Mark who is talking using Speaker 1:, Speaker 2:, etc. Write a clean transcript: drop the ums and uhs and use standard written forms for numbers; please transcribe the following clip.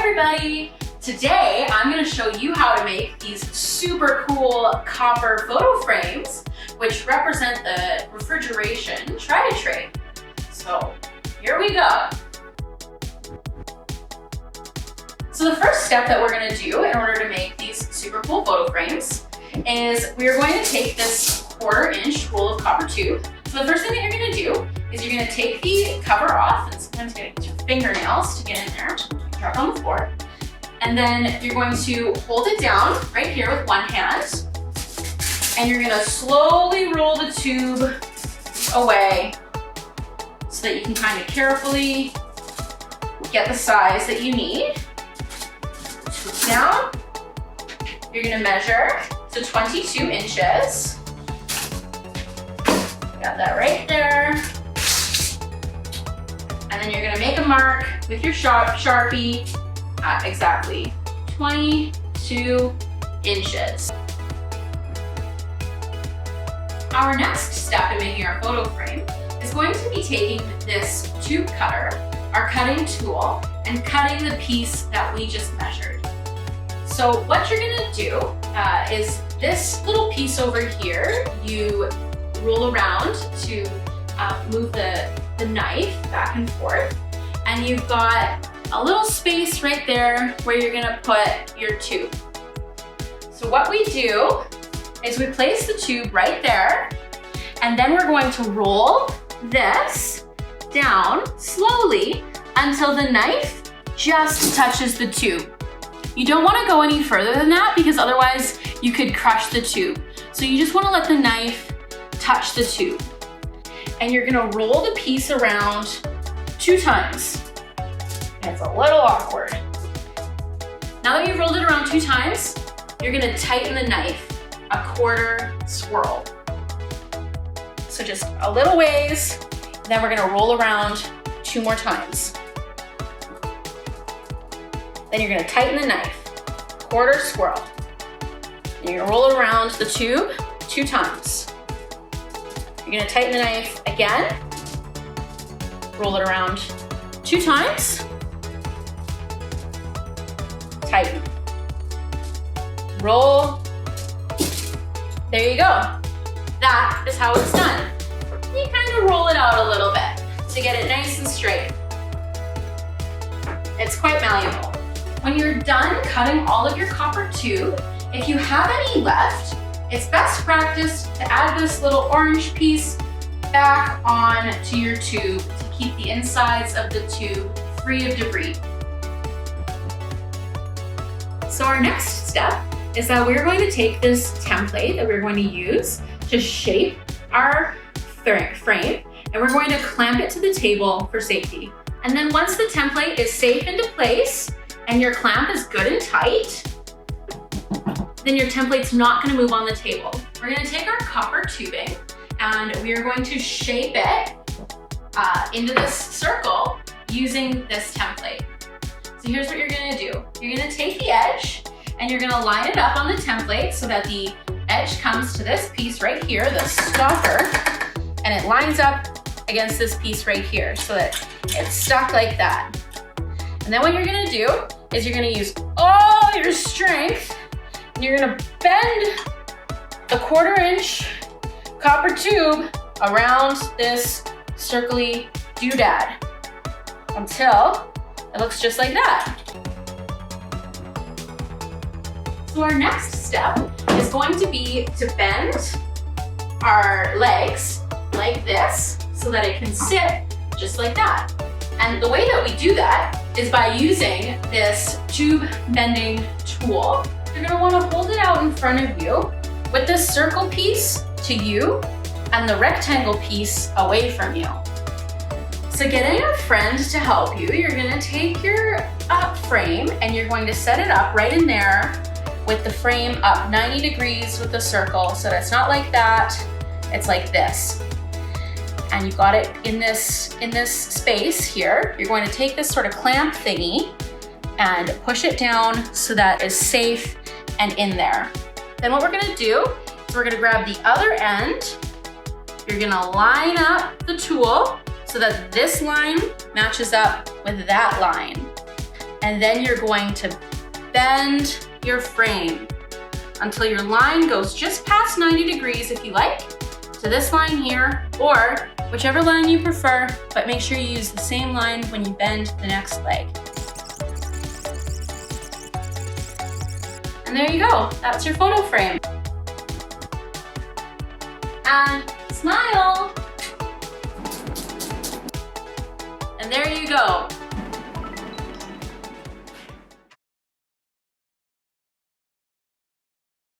Speaker 1: everybody! Today I'm going to show you how to make these super cool copper photo frames which represent the refrigeration tray. So here we go. So the first step that we're going to do in order to make these super cool photo frames is we're going to take this 1/4 inch spool of copper tube. So the first thing that you're going to do is you're going to take the cover off, and sometimes you get your fingernails to get in there, drop on the floor. And then you're going to hold it down right here with one hand, and you're going to slowly roll the tube away so that you can kind of carefully get the size that you need. Tube down. You're going to measure to 22 inches. Got that right there. And then you're going to make a mark with your Sharpie at exactly 22 inches. Our next step in making our photo frame is going to be taking this tube cutter, our cutting tool, and cutting the piece that we just measured. So what you're going to do is this little piece over here, you roll around to move the knife back and forth, and you've got a little space right there where you're gonna put your tube. So what we do is we place the tube right there, and then we're going to roll this down slowly until the knife just touches the tube. You don't wanna go any further than that because otherwise you could crush the tube. So you just wanna let the knife touch the tube. And you're gonna roll the piece around 2 times. It's a little awkward. Now that you've rolled it around 2 times, you're gonna tighten the knife a 1/4 swirl. So just a little ways, then we're gonna roll around 2 more times. Then you're gonna tighten the knife, 1/4 swirl. And you're gonna roll it around the tube 2 times. You're gonna tighten the knife again, roll it around 2 times, tighten, roll. There you go. That is how it's done. You kind of roll it out a little bit to get it nice and straight. It's quite malleable. When you're done cutting all of your copper tube, if you have any left, it's best practice to add this little orange piece back on to your tube to keep the insides of the tube free of debris. So our next step is that we're going to take this template that we're going to use to shape our frame, and we're going to clamp it to the table for safety. And then once the template is safe into place and your clamp is good and tight, then your template's not going to move on the table. We're going to take our copper tubing and we are going to shape it into this circle using this template. So here's what you're going to do. You're going to take the edge and you're going to line it up on the template so that the edge comes to this piece right here, the stopper, and it lines up against this piece right here so that it's stuck like that. And then what you're going to do is you're going to use all your strength and you're gonna bend the 1/4 inch copper tube around this circly doodad until it looks just like that. So our next step is going to be to bend our legs like this so that it can sit just like that. And the way that we do that is by using this tube bending tool. You're gonna wanna hold it out in front of you with this circle piece to you and the rectangle piece away from you. So getting a friend to help you, you're gonna take your frame and you're going to set it up right in there with the frame up 90 degrees with the circle so that it's not like that, it's like this. And you've got it in this space here. You're going to take this sort of clamp thingy and push it down so that it's safe and in there. Then what we're gonna do is we're gonna grab the other end. You're gonna line up the tool so that this line matches up with that line. And then you're going to bend your frame until your line goes just past 90 degrees if you like, to this line here, or whichever line you prefer, but make sure you use the same line when you bend the next leg. And there you go, that's your photo frame. And smile. And there you go.